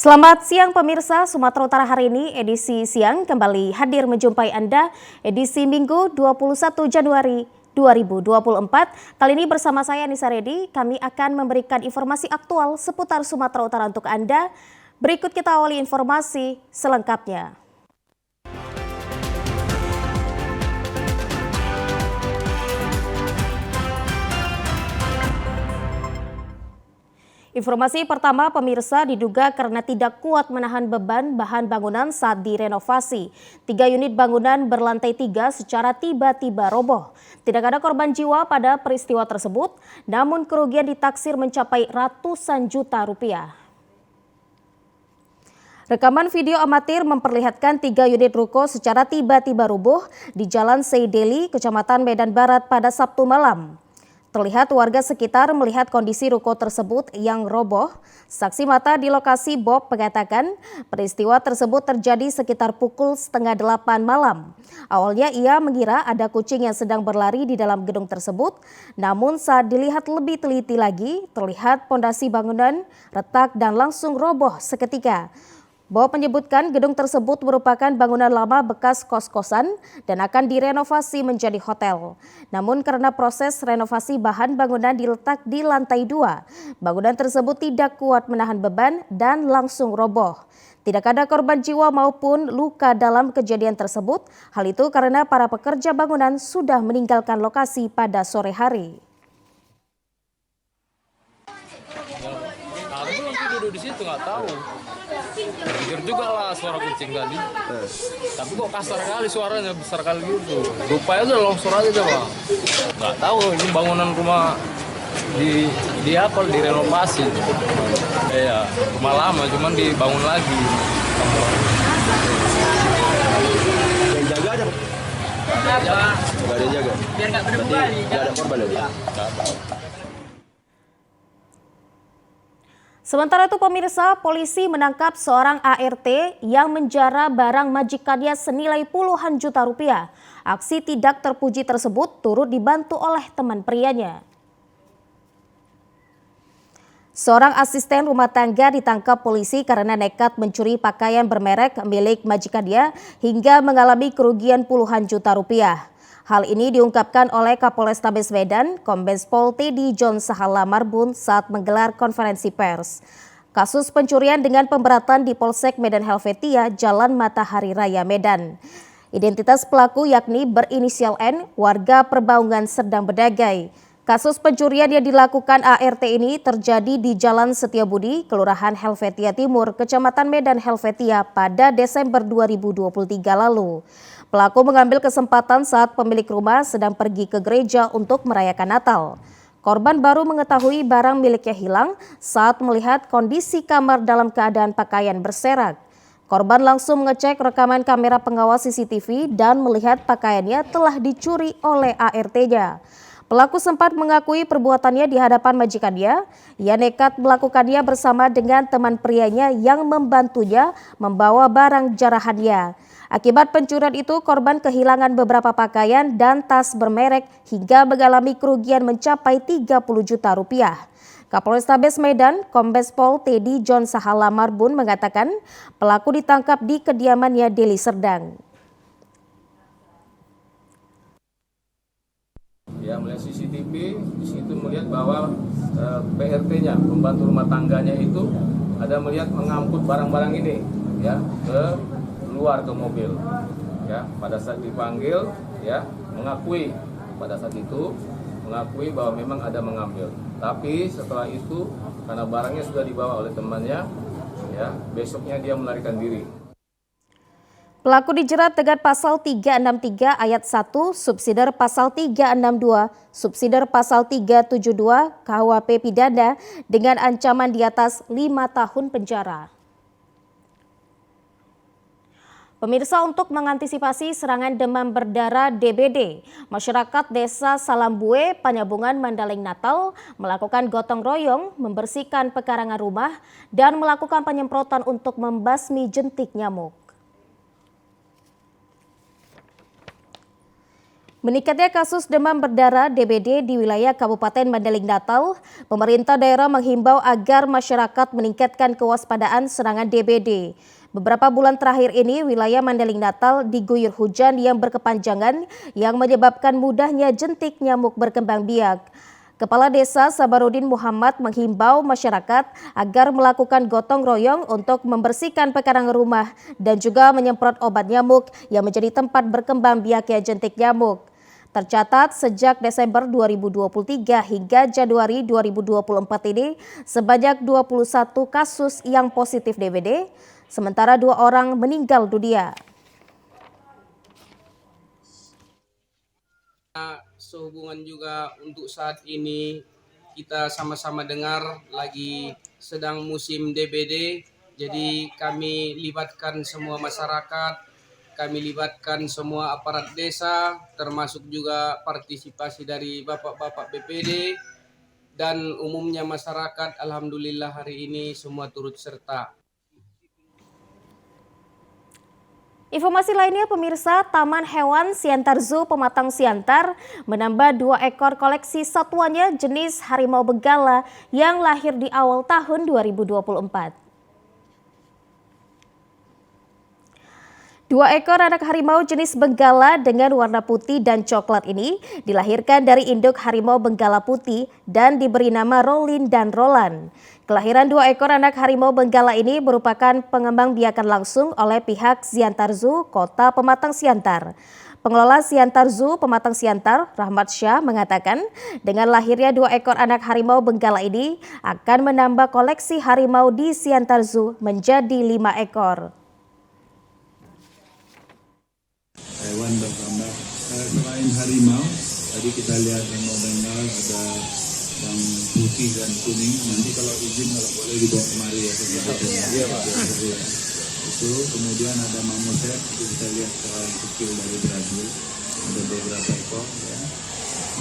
Selamat siang pemirsa, Sumatera Utara hari ini edisi siang kembali hadir menjumpai Anda edisi Minggu 21 Januari 2024. Kali ini bersama saya Nisa Redi, kami akan memberikan informasi aktual seputar Sumatera Utara untuk Anda. Berikut kita awali informasi selengkapnya. Informasi pertama, pemirsa, diduga karena tidak kuat menahan beban bahan bangunan saat direnovasi. 3 unit bangunan berlantai 3 secara tiba-tiba roboh. Tidak ada korban jiwa pada peristiwa tersebut, namun kerugian ditaksir mencapai ratusan juta rupiah. Rekaman video amatir memperlihatkan 3 unit ruko secara tiba-tiba roboh di Jalan Seideli, Kecamatan Medan Barat pada Sabtu malam. Terlihat warga sekitar melihat kondisi ruko tersebut yang roboh. Saksi mata di lokasi Bob mengatakan peristiwa tersebut terjadi sekitar pukul 7:30 malam. Awalnya ia mengira ada kucing yang sedang berlari di dalam gedung tersebut. Namun saat dilihat lebih teliti lagi, terlihat pondasi bangunan retak dan langsung roboh seketika. Bob menyebutkan gedung tersebut merupakan bangunan lama bekas kos-kosan dan akan direnovasi menjadi hotel. Namun karena proses renovasi bahan bangunan diletak di lantai 2, bangunan tersebut tidak kuat menahan beban dan langsung roboh. Tidak ada korban jiwa maupun luka dalam kejadian tersebut. Hal itu karena para pekerja bangunan sudah meninggalkan lokasi pada sore hari. Aku belum tidur di situ, nggak tahu. Pikir juga lah suara kucing tadi. Tapi kok kasar kali suaranya, besar kali gitu. Rupanya udah longsor aja coba. Nggak tahu ini bangunan rumah di apa direnovasi. Iya, rumah lama cuman dibangun lagi. Yang jaga ada? Nggak ada yang jaga. Biar nggak terbalik. Nggak ada korban lagi. Sementara itu pemirsa, polisi menangkap seorang ART yang menjara barang majikannya senilai puluhan juta rupiah. Aksi tidak terpuji tersebut turut dibantu oleh teman prianya. Seorang asisten rumah tangga ditangkap polisi karena nekat mencuri pakaian bermerek milik majikannya hingga mengalami kerugian puluhan juta rupiah. Hal ini diungkapkan oleh Kapolrestabes Medan, Kombes Pol Teddy John Sahala Marbun saat menggelar konferensi pers. Kasus pencurian dengan pemberatan di Polsek Medan Helvetia, Jalan Matahari Raya Medan. Identitas pelaku yakni berinisial N, warga Perbaungan Serdang Bedagai. Kasus pencurian yang dilakukan ART ini terjadi di Jalan Setiabudi, Kelurahan Helvetia Timur, Kecamatan Medan Helvetia pada Desember 2023 lalu. Pelaku mengambil kesempatan saat pemilik rumah sedang pergi ke gereja untuk merayakan Natal. Korban baru mengetahui barang miliknya hilang saat melihat kondisi kamar dalam keadaan pakaian berserak. Korban langsung mengecek rekaman kamera pengawas CCTV dan melihat pakaiannya telah dicuri oleh ART-nya. Pelaku sempat mengakui perbuatannya di hadapan majikannya. Ia nekat melakukannya bersama dengan teman prianya yang membantunya membawa barang jarahannya. Akibat pencurian itu, korban kehilangan beberapa pakaian dan tas bermerek hingga mengalami kerugian mencapai 30 juta rupiah. Kapolrestabes Medan, Kombes Pol Teddy John Sahala Marbun mengatakan pelaku ditangkap di kediamannya Deli Serdang. Ya, melihat CCTV, di situ melihat bahwa PRT-nya, pembantu rumah tangganya itu ada melihat mengangkut barang-barang ini ya ke luar ke mobil. Ya, pada saat dipanggil ya mengakui pada saat itu mengakui bahwa memang ada mengambil. Tapi setelah itu karena barangnya sudah dibawa oleh temannya ya, besoknya dia melarikan diri. Pelaku dijerat dengan pasal 363 ayat 1, subsidiar pasal 362, subsidiar pasal 372 KUHP pidana dengan ancaman di atas 5 tahun penjara. Pemirsa, untuk mengantisipasi serangan demam berdarah DBD, masyarakat Desa Salambue, Panyabungan, Mandaling Natal melakukan gotong royong, membersihkan pekarangan rumah, dan melakukan penyemprotan untuk membasmi jentik nyamuk. Meningkatnya kasus demam berdarah DBD di wilayah Kabupaten Mandailing Natal, pemerintah daerah menghimbau agar masyarakat meningkatkan kewaspadaan serangan DBD. Beberapa bulan terakhir ini, wilayah Mandailing Natal diguyur hujan yang berkepanjangan yang menyebabkan mudahnya jentik nyamuk berkembang biak. Kepala Desa Sabarudin Muhammad menghimbau masyarakat agar melakukan gotong royong untuk membersihkan pekarangan rumah dan juga menyemprot obat nyamuk yang menjadi tempat berkembang biaknya jentik nyamuk. Tercatat sejak Desember 2023 hingga Januari 2024 ini sebanyak 21 kasus yang positif DBD, sementara 2 orang meninggal dunia. Sehubungan juga untuk saat ini kita sama-sama dengar lagi sedang musim DBD, jadi kami libatkan semua masyarakat, kami libatkan semua aparat desa, termasuk juga partisipasi dari bapak-bapak BPD dan umumnya masyarakat. Alhamdulillah hari ini semua turut serta. Informasi lainnya pemirsa, Taman Hewan Siantar Zoo Pematang Siantar menambah 2 ekor koleksi satuannya jenis harimau benggala yang lahir di awal tahun 2024. 2 ekor anak harimau jenis benggala dengan warna putih dan coklat ini dilahirkan dari induk harimau benggala putih dan diberi nama Rolin dan Roland. Kelahiran 2 ekor anak harimau benggala ini merupakan pengembang biakan langsung oleh pihak Siantar Zoo Kota Pematang Siantar. Pengelola Siantar Zoo Pematang Siantar, Rahmat Syah, mengatakan dengan lahirnya 2 ekor anak harimau benggala ini akan menambah koleksi harimau di Siantar Zoo menjadi 5 ekor. Hewan bertambah. Selain harimau, tadi kita lihat harimau bengal ada yang putih dan kuning. Nanti kalau izin kalau boleh dibawa kemari ya. Iya Pak. Itu kemudian ada mamuset, itu kita lihat yang kecil dari Brazil, ada beberapa ekor ya.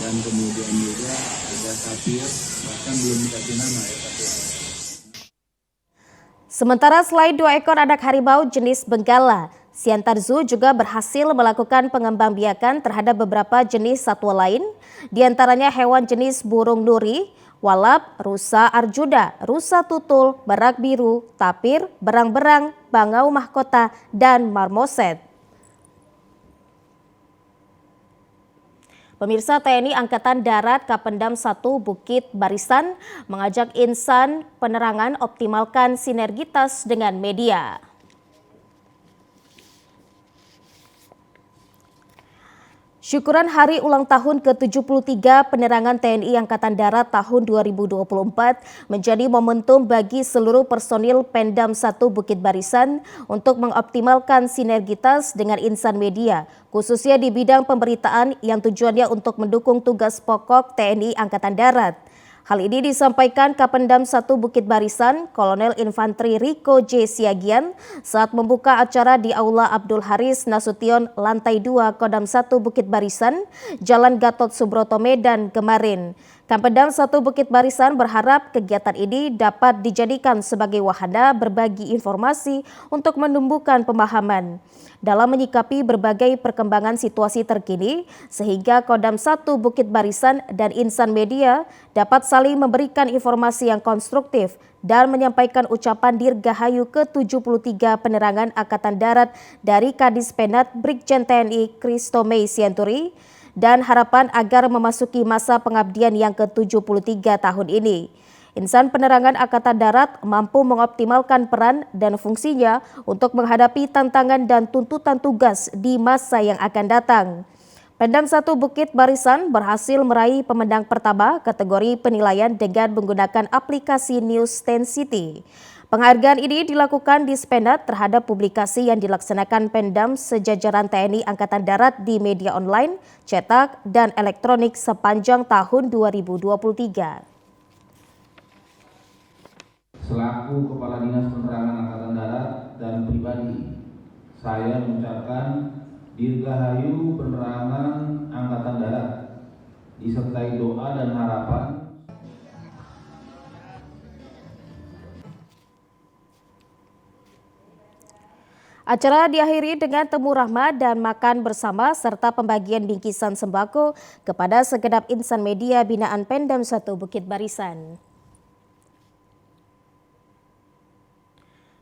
Dan kemudian juga ada tapir, bahkan belum dikasih nama ya tapir. Sementara selain 2 ekor anak harimau jenis benggala, Siantar Zoo juga berhasil melakukan pengembangbiakan terhadap beberapa jenis satwa lain, diantaranya hewan jenis burung nuri, walap, rusa arjuda, rusa tutul, barak biru, tapir, berang-berang, bangau mahkota, dan marmoset. Pemirsa, TNI Angkatan Darat Kapendam 1 Bukit Barisan mengajak insan penerangan optimalkan sinergitas dengan media. Syukuran hari ulang tahun ke-73 penerangan TNI Angkatan Darat tahun 2024 menjadi momentum bagi seluruh personil Pendam 1 Bukit Barisan untuk mengoptimalkan sinergitas dengan insan media, khususnya di bidang pemberitaan yang tujuannya untuk mendukung tugas pokok TNI Angkatan Darat. Hal ini disampaikan Kapendam 1 Bukit Barisan, Kolonel Infanteri Riko J. Siagian saat membuka acara di Aula Abdul Haris Nasution, Lantai 2 Kodam 1 Bukit Barisan, Jalan Gatot Subroto Medan kemarin. Kapendam 1 Bukit Barisan berharap kegiatan ini dapat dijadikan sebagai wahana berbagi informasi untuk menumbuhkan pemahaman dalam menyikapi berbagai perkembangan situasi terkini, sehingga Kodam 1 Bukit Barisan dan insan media dapat saling memberikan informasi yang konstruktif dan menyampaikan ucapan dirgahayu ke-73 penerangan Angkatan Darat dari Kadis Penat Brigjen TNI Kristomei Sianturi dan harapan agar memasuki masa pengabdian yang ke-73 tahun ini. Insan penerangan Angkatan Darat mampu mengoptimalkan peran dan fungsinya untuk menghadapi tantangan dan tuntutan tugas di masa yang akan datang. Pendam 1 Bukit Barisan berhasil meraih pemenang pertama kategori penilaian dengan menggunakan aplikasi News 10 City. Penghargaan ini dilakukan di Spenat terhadap publikasi yang dilaksanakan Pendam sejajaran TNI Angkatan Darat di media online, cetak, dan elektronik sepanjang tahun 2023. Selaku Kepala Dinas Penerangan Angkatan Darat dan pribadi, saya mengucapkan dirgahayu penerangan Angkatan Darat, disertai doa dan harapan. Acara diakhiri dengan temu rahma dan makan bersama serta pembagian bingkisan sembako kepada segenap insan media binaan Pemdam 1 Bukit Barisan.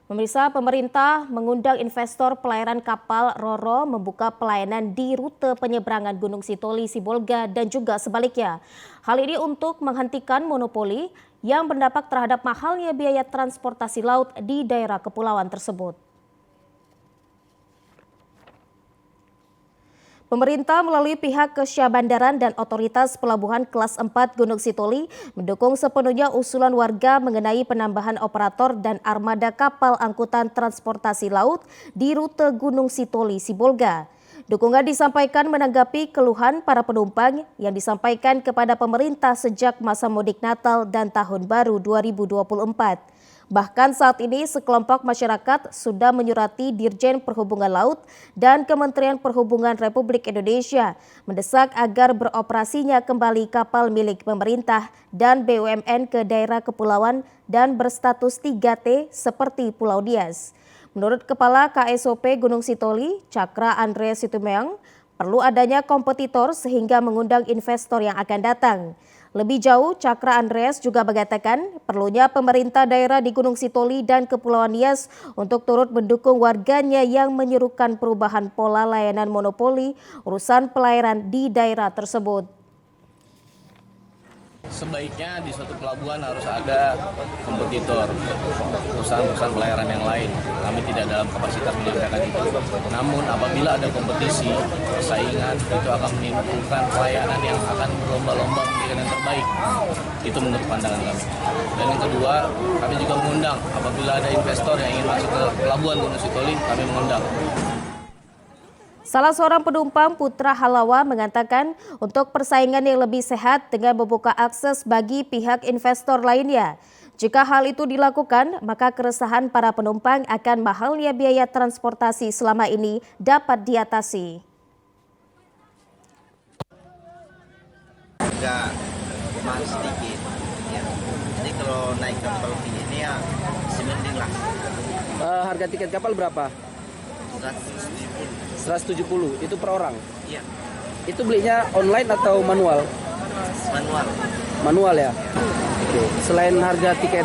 Pemirsa, pemerintah mengundang investor pelayaran kapal Roro membuka pelayanan di rute penyeberangan Gunung Sitoli, Sibolga dan juga sebaliknya. Hal ini untuk menghentikan monopoli yang berdampak terhadap mahalnya biaya transportasi laut di daerah kepulauan tersebut. Pemerintah melalui pihak Kesyah Bandaran dan Otoritas Pelabuhan Kelas 4 Gunung Sitoli mendukung sepenuhnya usulan warga mengenai penambahan operator dan armada kapal angkutan transportasi laut di rute Gunung Sitoli, Sibolga. Dukungan disampaikan menanggapi keluhan para penumpang yang disampaikan kepada pemerintah sejak masa mudik Natal dan Tahun Baru 2024. Bahkan saat ini sekelompok masyarakat sudah menyurati Dirjen Perhubungan Laut dan Kementerian Perhubungan Republik Indonesia mendesak agar beroperasinya kembali kapal milik pemerintah dan BUMN ke daerah kepulauan dan berstatus 3T seperti Pulau Nias. Menurut Kepala KSOP Gunung Sitoli, Cakra Andre Situmeang, perlu adanya kompetitor sehingga mengundang investor yang akan datang. Lebih jauh, Cakra Andreas juga mengatakan perlunya pemerintah daerah di Gunung Sitoli dan Kepulauan Nias untuk turut mendukung warganya yang menyerukan perubahan pola layanan monopoli urusan pelayaran di daerah tersebut. Sebaiknya di suatu pelabuhan harus ada kompetitor, perusahaan-perusahaan pelayaran yang lain. Kami tidak dalam kapasitas menyampaikan itu. Namun apabila ada kompetisi, persaingan, itu akan menimbulkan pelayanan yang akan berlomba-lomba menjadi yang terbaik. Itu menurut pandangan kami. Dan yang kedua, kami juga mengundang apabila ada investor yang ingin masuk ke pelabuhan Gunung Sitoli, kami mengundang. Salah seorang penumpang, Putra Halawa, mengatakan untuk persaingan yang lebih sehat dengan membuka akses bagi pihak investor lainnya. Jika hal itu dilakukan, maka keresahan para penumpang akan mahalnya biaya transportasi selama ini dapat diatasi. Agak mahal sedikit, ya. Jadi kalau naik kapal ini ya semending lah. Harga tiket kapal berapa? 170 itu per orang? Iya. Itu belinya online atau manual? Manual. Manual ya? Oke. Selain harga tiket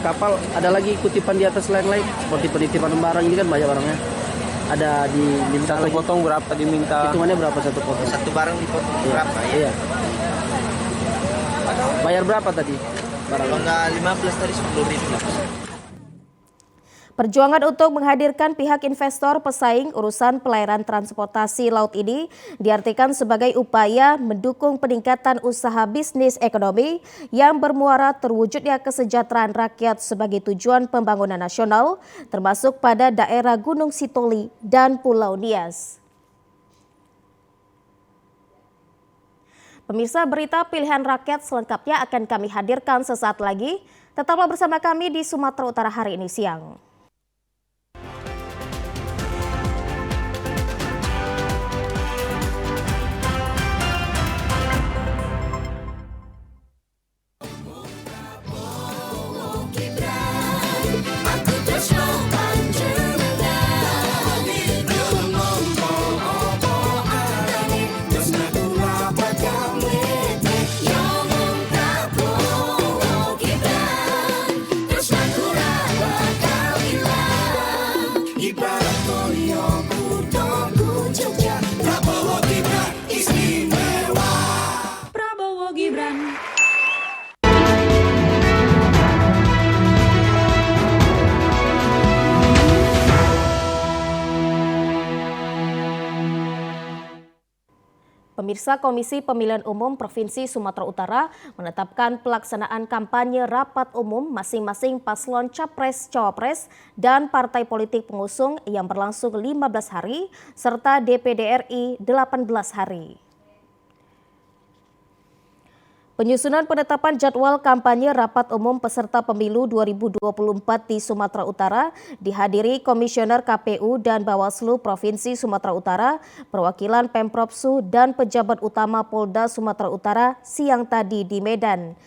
kapal, ada lagi kutipan di atas lain-lain? Seperti penitipan barang, ini kan banyak barangnya. Ada diminta Satu potong berapa diminta? Hitungannya berapa satu potong? Satu barang dipotong berapa ya? Iya. Bayar berapa tadi? Barang? Kalau nggak 15 tadi 10.000. Perjuangan untuk menghadirkan pihak investor pesaing urusan pelayaran transportasi laut ini diartikan sebagai upaya mendukung peningkatan usaha bisnis ekonomi yang bermuara terwujudnya kesejahteraan rakyat sebagai tujuan pembangunan nasional, termasuk pada daerah Gunung Sitoli dan Pulau Nias. Pemirsa, berita pilihan rakyat selengkapnya akan kami hadirkan sesaat lagi. Tetaplah bersama kami di Sumatera Utara hari ini siang. Pemirsa, Komisi Pemilihan Umum Provinsi Sumatera Utara menetapkan pelaksanaan kampanye rapat umum masing-masing paslon Capres-Cawapres dan partai politik pengusung yang berlangsung 15 hari serta DPD RI 18 hari. Penyusunan penetapan jadwal kampanye rapat umum peserta pemilu 2024 di Sumatera Utara dihadiri Komisioner KPU dan Bawaslu Provinsi Sumatera Utara, perwakilan Pemprov Su dan pejabat utama Polda Sumatera Utara siang tadi di Medan.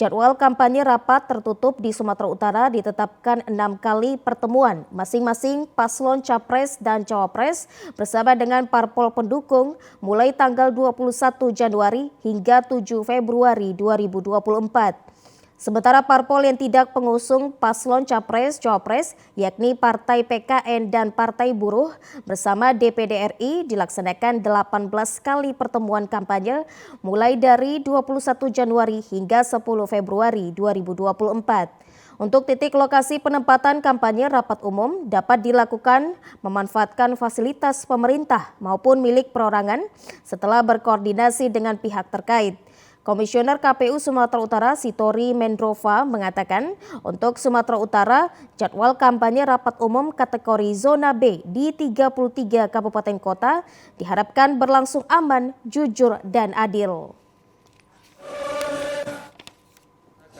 Jadwal kampanye rapat tertutup di Sumatera Utara ditetapkan 6 kali pertemuan masing-masing paslon Capres dan Cawapres bersama dengan parpol pendukung mulai tanggal 21 Januari hingga 7 Februari 2024. Sementara parpol yang tidak pengusung paslon Capres-Cawapres yakni Partai PKN dan Partai Buruh bersama DPD RI dilaksanakan 18 kali pertemuan kampanye mulai dari 21 Januari hingga 10 Februari 2024. Untuk titik lokasi penempatan kampanye rapat umum dapat dilakukan memanfaatkan fasilitas pemerintah maupun milik perorangan setelah berkoordinasi dengan pihak terkait. Komisioner KPU Sumatera Utara Sitori Mendrova mengatakan untuk Sumatera Utara jadwal kampanye rapat umum kategori zona B di 33 kabupaten kota diharapkan berlangsung aman, jujur, dan adil.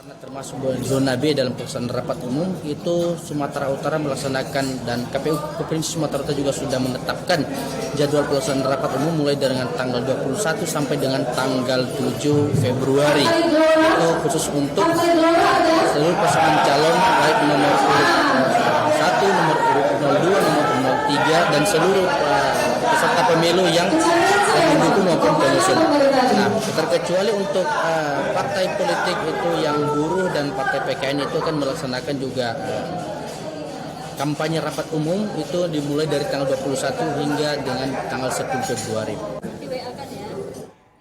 Karena termasuk zona B dalam pelaksanaan rapat umum itu Sumatera Utara melaksanakan dan KPU Provinsi Sumatera Utara juga sudah menetapkan jadwal pelaksanaan rapat umum mulai dengan tanggal 21 sampai dengan tanggal 7 Februari. Itu khusus untuk seluruh pasangan calon baik nomor urut 1, nomor urut 02, nomor 03 dan seluruh peserta pemilu yang mendukung maupun pengusung. Nah, terkecuali untuk partai politik itu yang buruh dan partai PKN itu akan melaksanakan juga kampanye rapat umum itu dimulai dari tanggal 21 hingga dengan tanggal 10 Februari.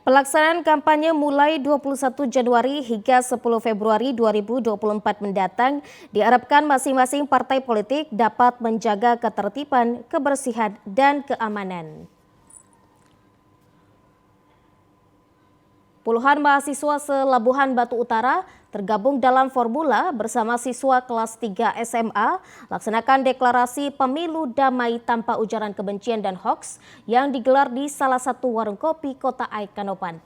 Pelaksanaan kampanye mulai 21 Januari hingga 10 Februari 2024 mendatang diharapkan masing-masing partai politik dapat menjaga ketertiban, kebersihan, dan keamanan. Puluhan mahasiswa se-Labuhan Batu Utara tergabung dalam formula bersama siswa kelas 3 SMA laksanakan deklarasi pemilu damai tanpa ujaran kebencian dan hoaks yang digelar di salah satu warung kopi Kota Aikanopan.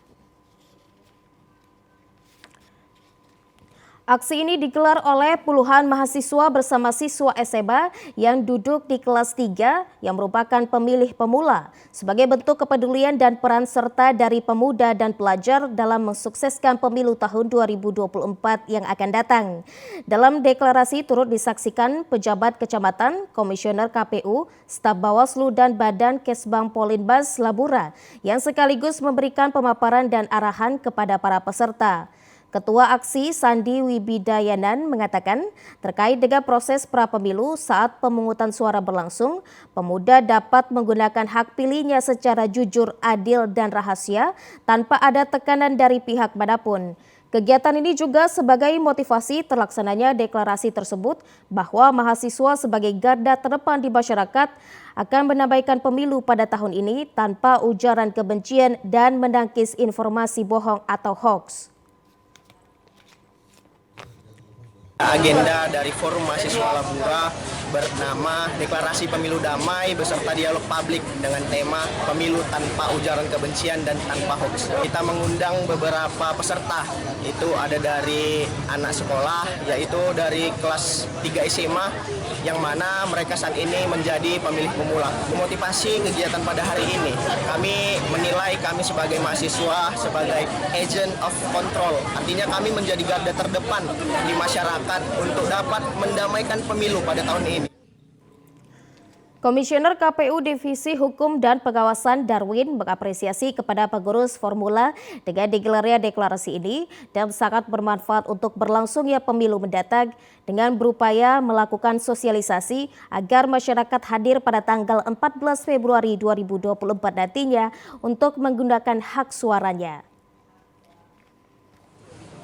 Aksi ini digelar oleh puluhan mahasiswa bersama siswa SMA yang duduk di kelas 3 yang merupakan pemilih pemula sebagai bentuk kepedulian dan peran serta dari pemuda dan pelajar dalam mensukseskan pemilu tahun 2024 yang akan datang. Dalam deklarasi turut disaksikan pejabat kecamatan, komisioner KPU, staf Bawaslu dan Badan Kesbang Polinbas Labura yang sekaligus memberikan pemaparan dan arahan kepada para peserta. Ketua Aksi Sandi Wibidayanan mengatakan terkait dengan proses pra-pemilu saat pemungutan suara berlangsung, pemuda dapat menggunakan hak pilihnya secara jujur, adil, dan rahasia tanpa ada tekanan dari pihak manapun. Kegiatan ini juga sebagai motivasi terlaksananya deklarasi tersebut bahwa mahasiswa sebagai garda terdepan di masyarakat akan menambahkan pemilu pada tahun ini tanpa ujaran kebencian dan menangkis informasi bohong atau hoax. Agenda dari Forum Mahasiswa Labura bernama Deklarasi Pemilu Damai beserta dialog publik dengan tema Pemilu Tanpa Ujaran Kebencian dan Tanpa Hoax. Kita mengundang beberapa peserta, itu ada dari anak sekolah, yaitu dari kelas 3 SMA, yang mana mereka saat ini menjadi pemilih pemula. Memotivasi kegiatan pada hari ini, kami menilai kami sebagai mahasiswa sebagai agent of control. Artinya kami menjadi garda terdepan di masyarakat untuk dapat mendamaikan pemilu pada tahun ini. Komisioner KPU Divisi Hukum dan Pengawasan Darwin mengapresiasi kepada pengurus formula dengan digelarnya deklarasi ini dan sangat bermanfaat untuk berlangsungnya pemilu mendatang dengan berupaya melakukan sosialisasi agar masyarakat hadir pada tanggal 14 Februari 2024 nantinya untuk menggunakan hak suaranya.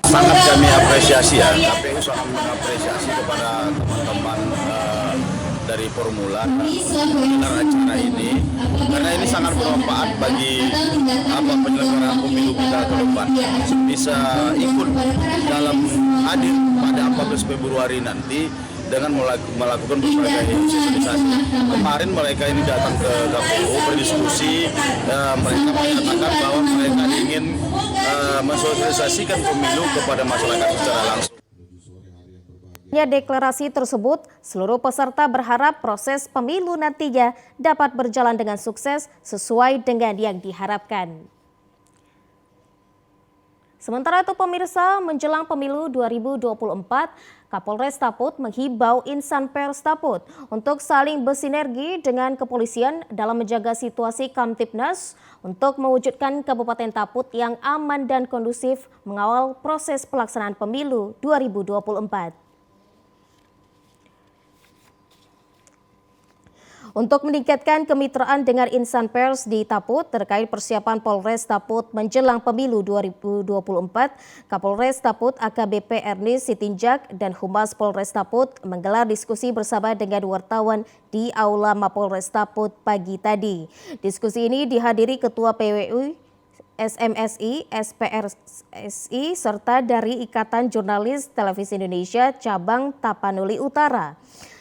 Sangat kami apresiasi ya, KPU sangat mengapresiasi kepada teman-teman dari formula dalam acara ini, karena ini sangat bermanfaat bagi penyelenggaraan pemilu kita ke depan, bisa ikut dalam hadir pada 14 Februari nanti dengan melakukan berbagai sosialisasi. Kemarin mereka ini datang ke KPU berdiskusi, mereka menyatakan bahwa mereka ingin mensosialisasikan pemilu kepada masyarakat secara langsung. Deklarasi tersebut, seluruh peserta berharap proses pemilu nantinya dapat berjalan dengan sukses sesuai dengan yang diharapkan. Sementara itu pemirsa, menjelang pemilu 2024, Kapolres Taput menghibau insan pers Taput untuk saling bersinergi dengan kepolisian dalam menjaga situasi Kamtibnas untuk mewujudkan Kabupaten Taput yang aman dan kondusif mengawal proses pelaksanaan pemilu 2024. Untuk meningkatkan kemitraan dengan insan pers di Taput terkait persiapan Polres Taput menjelang pemilu 2024, Kapolres Taput AKBP Ernest Sitinjak dan Humas Polres Taput menggelar diskusi bersama dengan wartawan di Aula Mapolres Taput pagi tadi. Diskusi ini dihadiri Ketua PWU SMSI, SPRSI, serta dari Ikatan Jurnalis Televisi Indonesia Cabang Tapanuli Utara.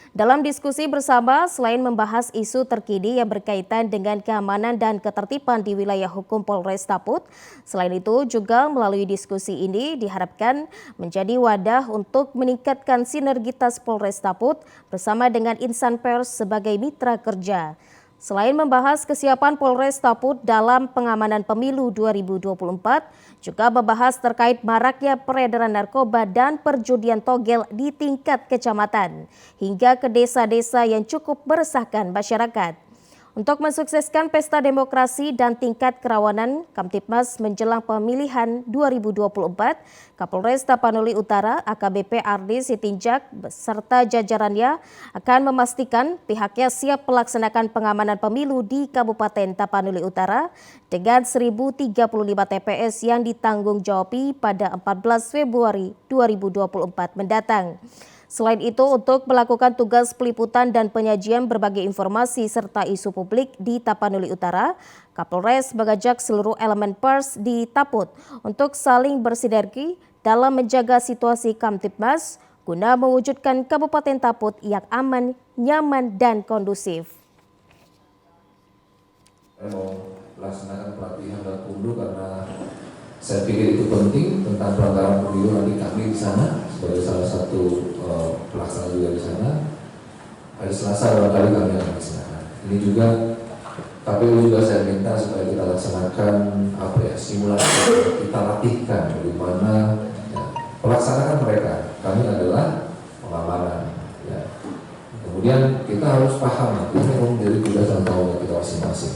Dalam diskusi bersama, selain membahas isu terkini yang berkaitan dengan keamanan dan ketertiban di wilayah hukum Polres Taput, selain itu juga melalui diskusi ini diharapkan menjadi wadah untuk meningkatkan sinergitas Polres Taput bersama dengan insan pers sebagai mitra kerja. Selain membahas kesiapan Polres Taput dalam pengamanan pemilu 2024, juga membahas terkait maraknya peredaran narkoba dan perjudian togel di tingkat kecamatan, hingga ke desa-desa yang cukup meresahkan masyarakat. Untuk mensukseskan pesta demokrasi dan tingkat kerawanan Kamtibmas menjelang pemilihan 2024, Kapolres Tapanuli Utara AKBP Ardi Sitinjak beserta jajarannya akan memastikan pihaknya siap melaksanakan pengamanan pemilu di Kabupaten Tapanuli Utara dengan 1035 TPS yang ditanggung jawabi pada 14 Februari 2024 mendatang. Selain itu, untuk melakukan tugas peliputan dan penyajian berbagai informasi serta isu publik di Tapanuli Utara, Kapolres mengajak seluruh elemen pers di Taput untuk saling bersinergi dalam menjaga situasi Kamtibmas guna mewujudkan Kabupaten Taput yang aman, nyaman, dan kondusif. Saya mau melaksanakan pelatihan dan kunduh karena saya pikir itu penting tentang pelanggaran pemilu. Nanti kami di sana sebagai salah satu pelaksana juga di sana. Hari Selasa barangkali kami akan laksanakan. Ini juga KPU juga saya minta supaya kita laksanakan simulasi, kita latihkan bagaimana pelaksanaan mereka. Kami adalah pengamanan. Ya. Kemudian kita harus paham ini memang menjadi tugas dan tanggung jawab kita masing-masing.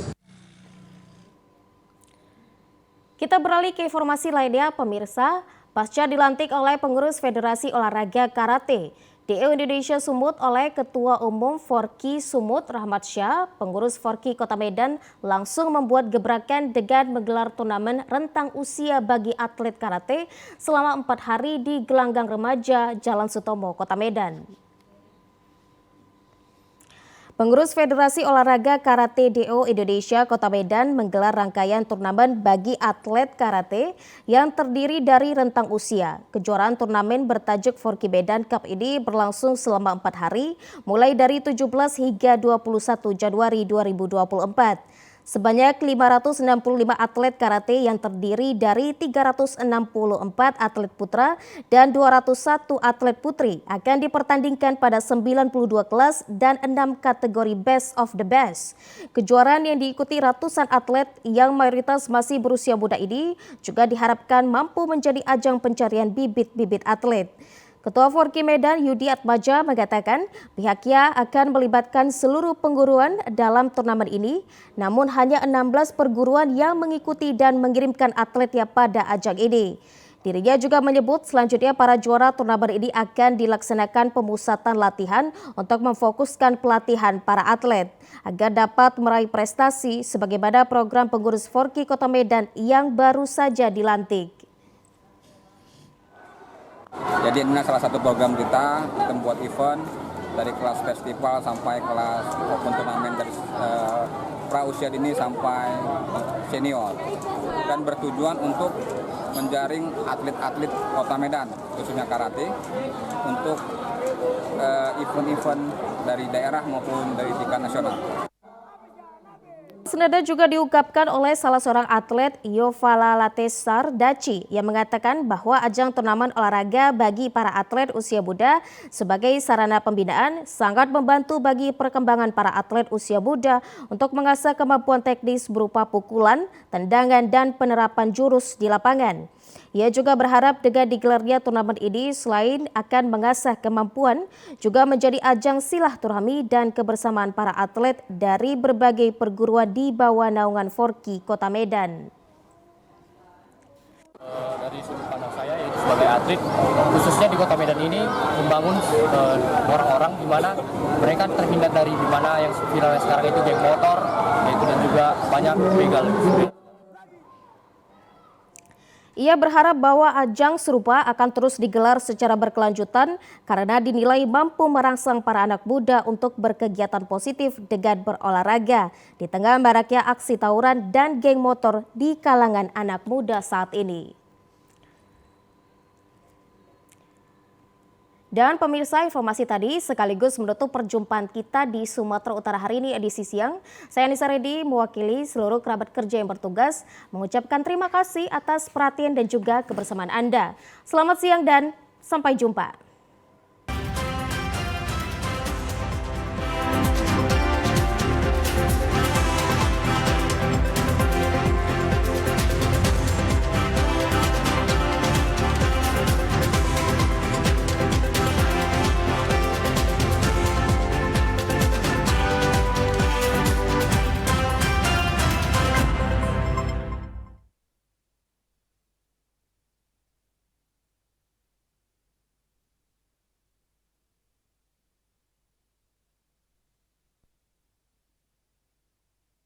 Kita beralih ke informasi lainnya, pemirsa. Pasca dilantik oleh pengurus Federasi Olahraga Karate DO Indonesia Sumut oleh Ketua Umum Forki Sumut Rahmat Syah, pengurus Forki Kota Medan langsung membuat gebrakan dengan menggelar turnamen rentang usia bagi atlet karate selama 4 hari di Gelanggang Remaja Jalan Sutomo, Kota Medan. Pengurus Federasi Olahraga Karate DO Indonesia Kota Medan menggelar rangkaian turnamen bagi atlet karate yang terdiri dari rentang usia. Kejuaraan turnamen bertajuk Forki Medan Cup ini berlangsung selama 4 hari, mulai dari 17 hingga 21 Januari 2024. Sebanyak 565 atlet karate yang terdiri dari 364 atlet putra dan 201 atlet putri akan dipertandingkan pada 92 kelas dan 6 kategori best of the best. Kejuaraan yang diikuti ratusan atlet yang mayoritas masih berusia muda ini juga diharapkan mampu menjadi ajang pencarian bibit-bibit atlet. Ketua Forki Medan Yudi Atmaja mengatakan pihaknya akan melibatkan seluruh pengguruan dalam turnamen ini, namun hanya 16 perguruan yang mengikuti dan mengirimkan atletnya pada ajang ini. Dirinya juga menyebut selanjutnya para juara turnamen ini akan dilaksanakan pemusatan latihan untuk memfokuskan pelatihan para atlet agar dapat meraih prestasi sebagaimana program pengurus Forki Kota Medan yang baru saja dilantik. Jadi ini salah satu program kita membuat event dari kelas festival sampai kelas open turnamen dari pra usia dini sampai senior, dan bertujuan untuk menjaring atlet-atlet Kota Medan khususnya karate untuk event-event dari daerah maupun dari tingkat nasional. Senada juga diungkapkan oleh salah seorang atlet Yovala Latesar Daci yang mengatakan bahwa ajang turnamen olahraga bagi para atlet usia muda sebagai sarana pembinaan sangat membantu bagi perkembangan para atlet usia muda untuk mengasah kemampuan teknis berupa pukulan, tendangan, dan penerapan jurus di lapangan. Ia juga berharap dengan digelarnya turnamen ini selain akan mengasah kemampuan, juga menjadi ajang silaturahmi dan kebersamaan para atlet dari berbagai perguruan di bawah naungan Forky Kota Medan. Dari sudut pandang saya yaitu sebagai atlet, khususnya di Kota Medan ini membangun orang-orang di mana mereka terhindar dari di mana yang viral sekarang itu geng motor, yaitu dan juga banyak begal. Ia berharap bahwa ajang serupa akan terus digelar secara berkelanjutan karena dinilai mampu merangsang para anak muda untuk berkegiatan positif dengan berolahraga di tengah maraknya aksi tawuran dan geng motor di kalangan anak muda saat ini. Dan pemirsa, informasi tadi sekaligus menutup perjumpaan kita di Sumatera Utara hari ini edisi siang. Saya Nisa Redi mewakili seluruh kerabat kerja yang bertugas mengucapkan terima kasih atas perhatian dan juga kebersamaan Anda. Selamat siang dan sampai jumpa.